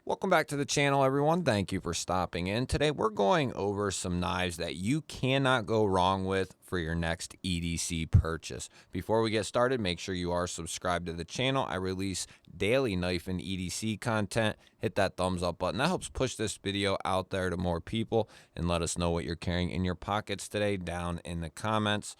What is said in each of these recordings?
Welcome back to the channel, everyone. Thank you for stopping in. Today, we're going over some knives that you cannot go wrong with for your next EDC purchase. Before we get started, make sure you are subscribed to the channel. I release daily knife and EDC content. Hit that thumbs up button. That helps push this video out there to more people, and let us know what you're carrying in your pockets today down in the comments.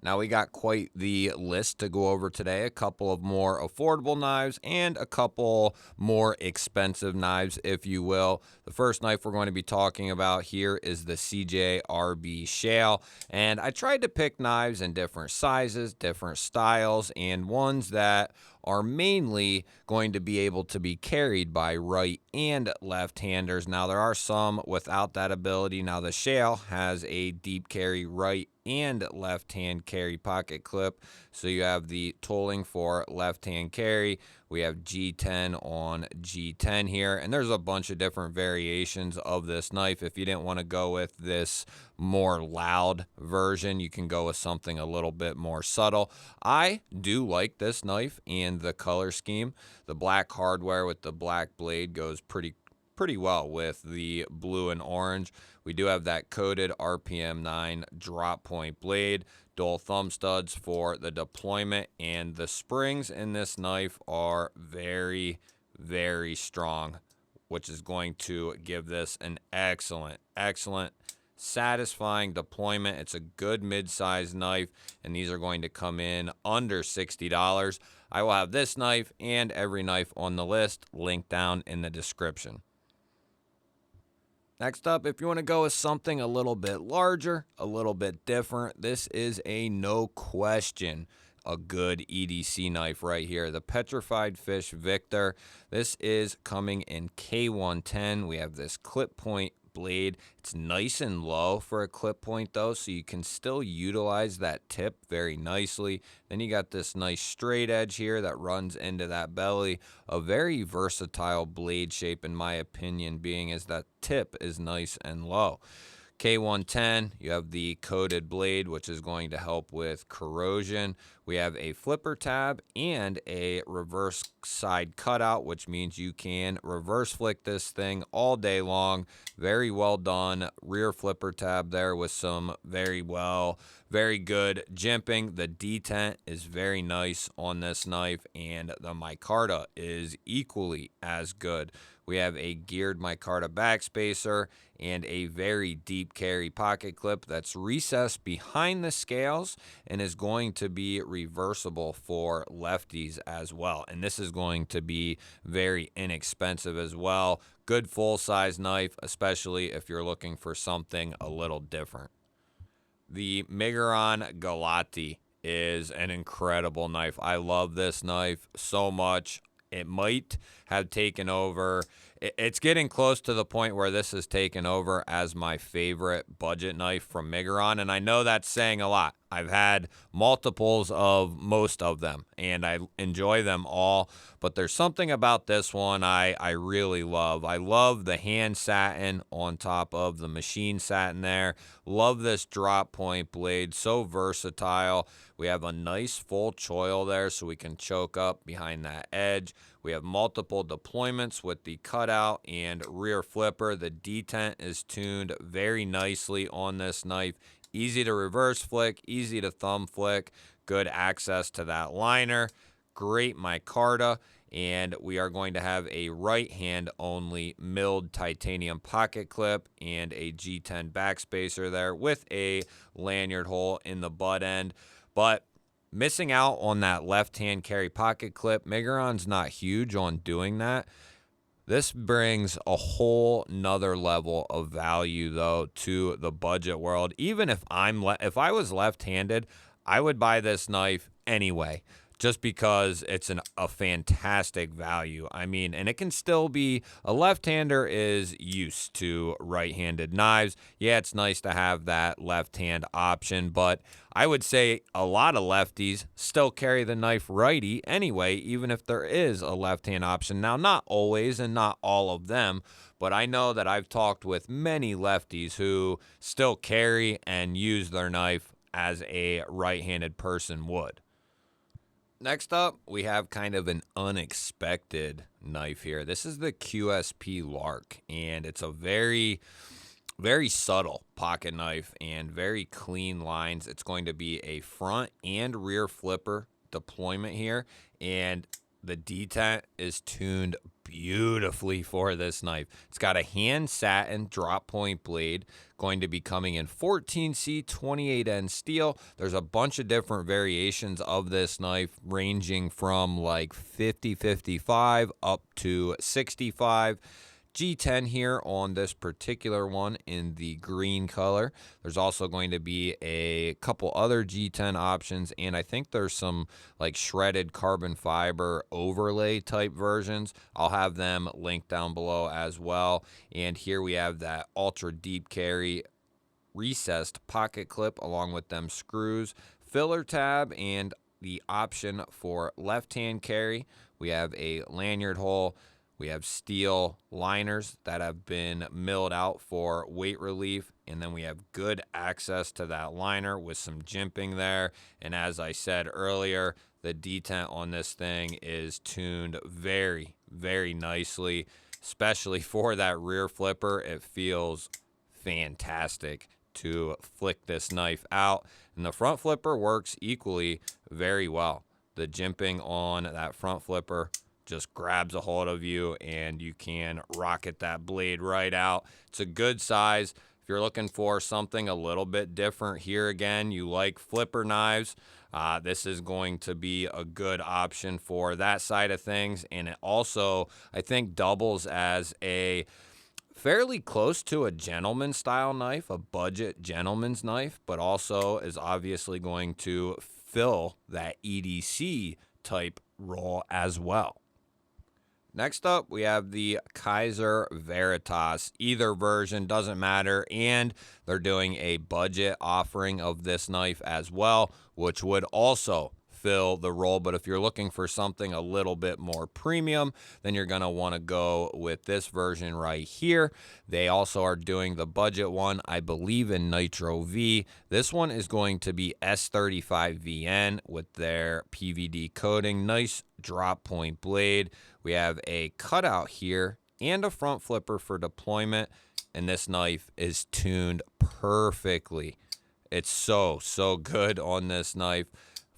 Now we got quite the list to go over today. A couple of more affordable knives and a couple more expensive knives, if you will. The first knife we're going to be talking about here is the CJRB Shale. And I tried to pick knives in different sizes, different styles, and ones that are mainly going to be able to be carried by right and left-handers. Now, there are some without that ability. Now, the Shale has a deep carry right and left-hand carry pocket clip, so you have the tooling for left-hand carry. We have G10 on G10 here, and there's a bunch of different variations of this knife. If you didn't want to go with this more loud version, you can go with something a little bit more subtle. I do like this knife and the color scheme. The black hardware with the black blade goes pretty well with the blue and orange. We do have that coated RPM 9 drop point blade, dual thumb studs for the deployment, and the springs in this knife are very, very strong, which is going to give this an excellent satisfying deployment. It's a good mid-size knife, and these are going to come in under $60. I will have this knife and every knife on the list linked down in the description. Next up, if you want to go with something a little bit larger, a little bit different, this is a no question a good EDC knife right here. The Petrified Fish Victor. This is coming in K110. We have this clip point blade. It's nice and low for a clip point though, so you can still utilize that tip very nicely. Then you got this nice straight edge here that runs into that belly. A very versatile blade shape, in my opinion, being as that tip is nice and low. K110, you have the coated blade, which is going to help with corrosion. We have a flipper tab and a reverse side cutout, which means you can reverse flick this thing all day long. Very well done rear flipper tab there with some very good jimping. The detent is very nice on this knife, and the micarta is equally as good. We have a geared micarta backspacer and a very deep carry pocket clip that's recessed behind the scales and is going to be reversible for lefties as well. And this is going to be very inexpensive as well. Good full-size knife, especially if you're looking for something a little different. The Miguron Galaty is an incredible knife. I love this knife so much. It might have taken over. It's getting close to the point where this has taken over as my favorite budget knife from Miguron, and I know that's saying a lot. I've had multiples of most of them, and I enjoy them all, but there's something about this one I really love. I love the hand satin on top of the machine satin there. Love this drop point blade, so versatile. We have a nice full choil there so we can choke up behind that edge. We have multiple deployments with the cutout and rear flipper. The detent is tuned very nicely on this knife. Easy to reverse flick, easy to thumb flick, good access to that liner, great micarta, and we are going to have a right hand only milled titanium pocket clip and a G10 backspacer there with a lanyard hole in the butt end. But missing out on that left-hand carry pocket clip, Miguron's not huge on doing that. This brings a whole nother level of value, though, to the budget world. Even if if I was left-handed, I would buy this knife anyway, just because it's a fantastic value. I mean, and it can still be, a left-hander is used to right-handed knives. Yeah, it's nice to have that left-hand option, but I would say a lot of lefties still carry the knife righty anyway, even if there is a left-hand option. Now, not always and not all of them, but I know that I've talked with many lefties who still carry and use their knife as a right-handed person would. Next up, we have kind of an unexpected knife here. This is the QSP Lark, and it's a very subtle pocket knife and very clean lines. It's going to be a front and rear flipper deployment here, and the detent is tuned beautifully for this knife. It's got a hand satin drop point blade, going to be coming in 14C 28N steel. There's a bunch of different variations of this knife, ranging from like 50-55 up to 65. G10 here on this particular one in the green color. There's also going to be a couple other G10 options, and I think there's some like shredded carbon fiber overlay type versions. I'll have them linked down below as well. And here we have that ultra deep carry recessed pocket clip along with them screws, filler tab, and the option for left-hand carry. We have a lanyard hole. We have steel liners that have been milled out for weight relief, and then we have good access to that liner with some jimping there. And as I said earlier, the detent on this thing is tuned very, very nicely, especially for that rear flipper. It feels fantastic to flick this knife out, and the front flipper works equally very well. The jimping on that front flipper just grabs a hold of you, and you can rocket that blade right out. It's a good size. If you're looking for something a little bit different here, again, you like flipper knives, this is going to be a good option for that side of things. And it also, I think, doubles as a fairly close to a gentleman style knife, a budget gentleman's knife, but also is obviously going to fill that EDC type role as well. Next up, we have the Kizer Varatas. Either version doesn't matter, and they're doing a budget offering of this knife as well, which would also fill the role. But if you're looking for something a little bit more premium, then you're going to want to go with this version right here. They also are doing the budget one, I believe, in Nitro V. This one is going to be S35VN with their PVD coating. Nice drop point blade. We have a cutout here and a front flipper for deployment, and this knife is tuned perfectly. It's so good on this knife.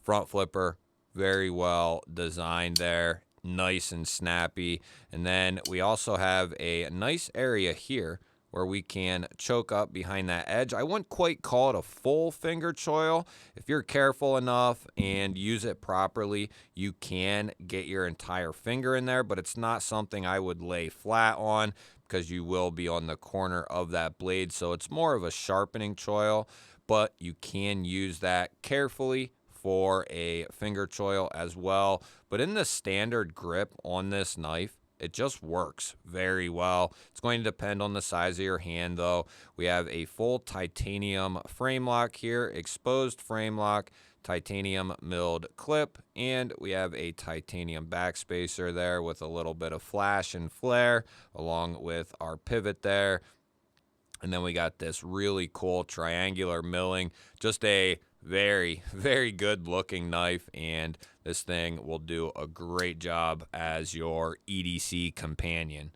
Front flipper, very well designed there, nice and snappy. And then we also have a nice area here where we can choke up behind that edge. I wouldn't quite call it a full finger choil. If you're careful enough and use it properly, you can get your entire finger in there, but it's not something I would lay flat on because you will be on the corner of that blade. So it's more of a sharpening choil, but you can use that carefully for a finger choil as well. But in the standard grip on this knife, it just works very well. It's going to depend on the size of your hand, though. We have a full titanium frame lock here, exposed frame lock, titanium milled clip, and we have a titanium backspacer there with a little bit of flash and flare, along with our pivot there. And then we got this really cool triangular milling, just a very good looking knife, and this thing will do a great job as your EDC companion.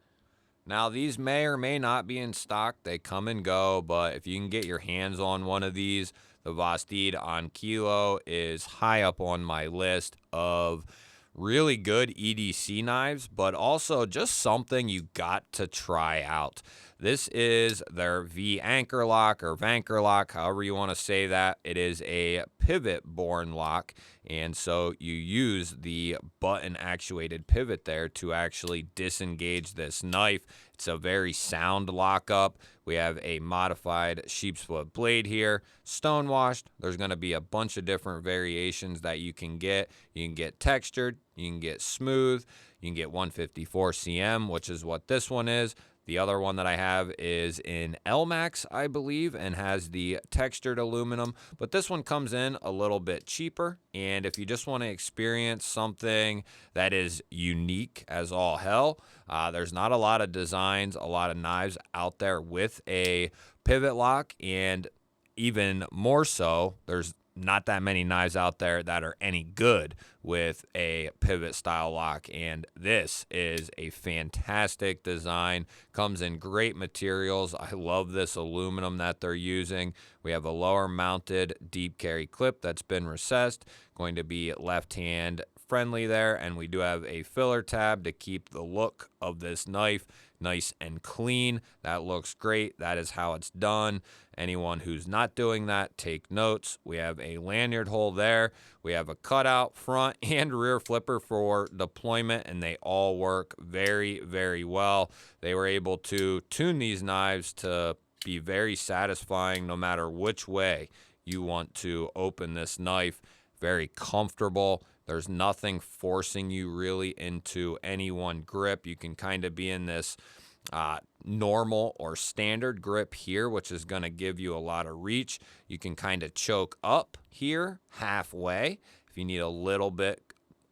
Now, these may or may not be in stock. They come and go, but if you can get your hands on one of these, the Vosteed Ankylo is high up on my list of really good EDC knives, but also just something you got to try out. This is their V anchor lock or Vanker lock, however you want to say that. It is a pivot-borne lock, and so you use the button-actuated pivot there to actually disengage this knife. It's a very sound lockup. We have a modified sheep's foot blade here, stonewashed. There's going to be a bunch of different variations that you can get. You can get textured, you can get smooth, you can get 154 cm, which is what this one is. The other one that I have is in LMAX, I believe, and has the textured aluminum. But this one comes in a little bit cheaper. And if you just want to experience something that is unique as all hell, there's not a lot of designs, a lot of knives out there with a pivot lock. And even more so, there's not that many knives out there that are any good with a pivot style lock, and this is a fantastic design. Comes in great materials. I love this aluminum that they're using. We have a lower mounted deep carry clip that's been recessed, going to be left hand friendly there, and we do have a filler tab to keep the look of this knife nice and clean. That looks great. That is how it's done. Anyone who's not doing that, take notes. We have a lanyard hole there. We have a cutout front and rear flipper for deployment, and they all work very, very well. They were able to tune these knives to be very satisfying no matter which way you want to open this knife. Very comfortable. There's nothing forcing you really into any one grip. You can kind of be in this normal or standard grip here, which is going to give you a lot of reach. You can kind of choke up here halfway if you need a little bit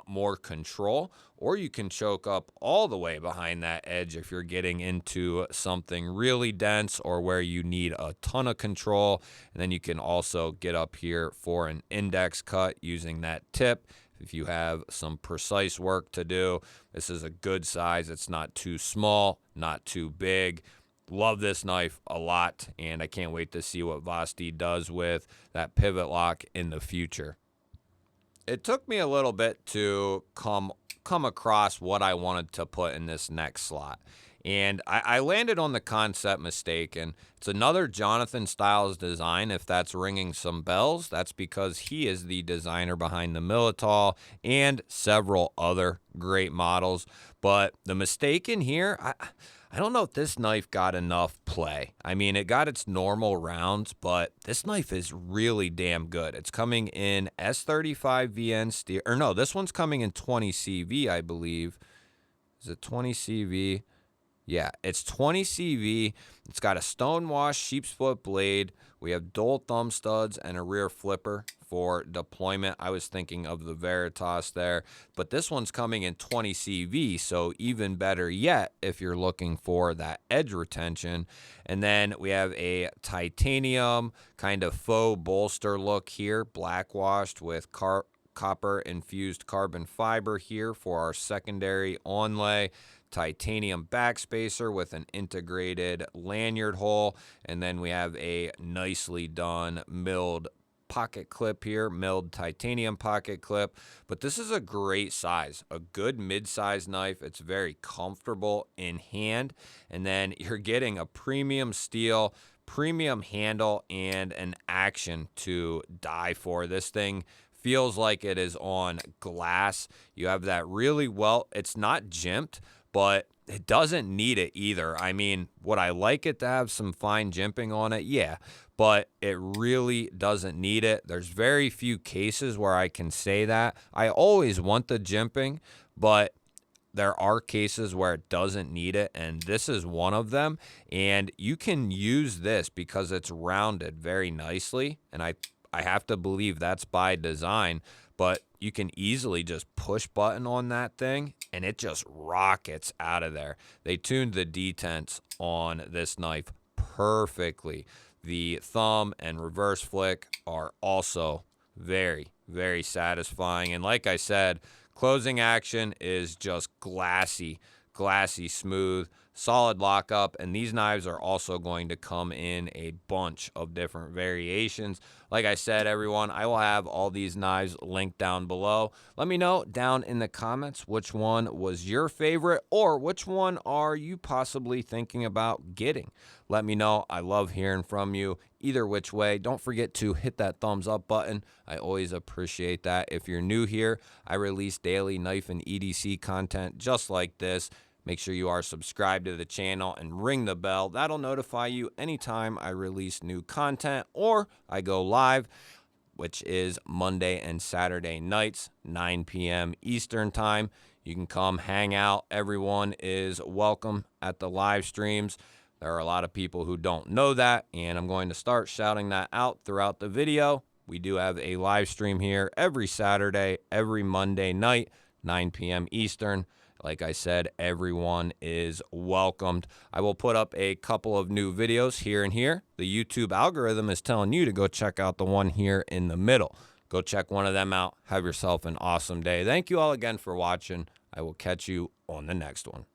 more control, or you can choke up all the way behind that edge if you're getting into something really dense or where you need a ton of control. And then you can also get up here for an index cut using that tip if you have some precise work to do. This is a good size. It's not too small, not too big. Love this knife a lot, and I can't wait to see what Vosteed does with that pivot lock in the future. It took me a little bit to come across what I wanted to put in this next slot. And I landed on the Kansept Mistaken. It's another Jonathan Styles design. If that's ringing some bells, that's because he is the designer behind the Militol and several other great models. But the Mistaken here, I don't know if this knife got enough play. I mean, it got its normal rounds, but this knife is really damn good. It's coming in S35 VN steel, or no, this one's coming in 20 CV, I believe. Is it 20 CV? Yeah, it's 20 CV. It's got a stonewash sheep's foot blade. We have dual thumb studs and a rear flipper for deployment. I was thinking of the Varatas there, but this one's coming in 20 CV, so even better yet if you're looking for that edge retention. And then we have a titanium kind of faux bolster look here, black washed with copper infused carbon fiber here for our secondary onlay. Titanium backspacer with an integrated lanyard hole, and then we have a nicely done milled pocket clip here, milled titanium pocket clip. But this is a great size, a good mid-size knife. It's very comfortable in hand, and then you're getting a premium steel, premium handle, and an action to die for. This thing feels like it is on glass. You have that really well, it's not jimped, but it doesn't need it either. I mean, would I like it to have some fine jimping on it? Yeah, but it really doesn't need it. There's very few cases where I can say that. I always want the jimping, but there are cases where it doesn't need it, and this is one of them. And you can use this because it's rounded very nicely, and I have to believe that's by design, but you can easily just push button on that thing and it just rockets out of there. They tuned the detents on this knife perfectly. The thumb and reverse flick are also very, very satisfying. And like I said, closing action is just glassy smooth, solid lockup, and these knives are also going to come in a bunch of different variations. Like I said, everyone, I will have all these knives linked down below. Let me know down in the comments which one was your favorite, or which one are you possibly thinking about getting. Let me know. I love hearing from you either which way. Don't forget to hit that thumbs up button. I always appreciate that. If you're new here, I release daily knife and EDC content just like this. Make sure you are subscribed to the channel and ring the bell. That'll notify you anytime I release new content or I go live, which is Monday and Saturday nights, 9 p.m. Eastern time. You can come hang out. Everyone is welcome at the live streams. There are a lot of people who don't know that, and I'm going to start shouting that out throughout the video. We do have a live stream here every Saturday, every Monday night, 9 p.m. Eastern. Like I said, everyone is welcomed. I will put up a couple of new videos here and here. The YouTube algorithm is telling you to go check out the one here in the middle. Go check one of them out. Have yourself an awesome day. Thank you all again for watching. I will catch you on the next one.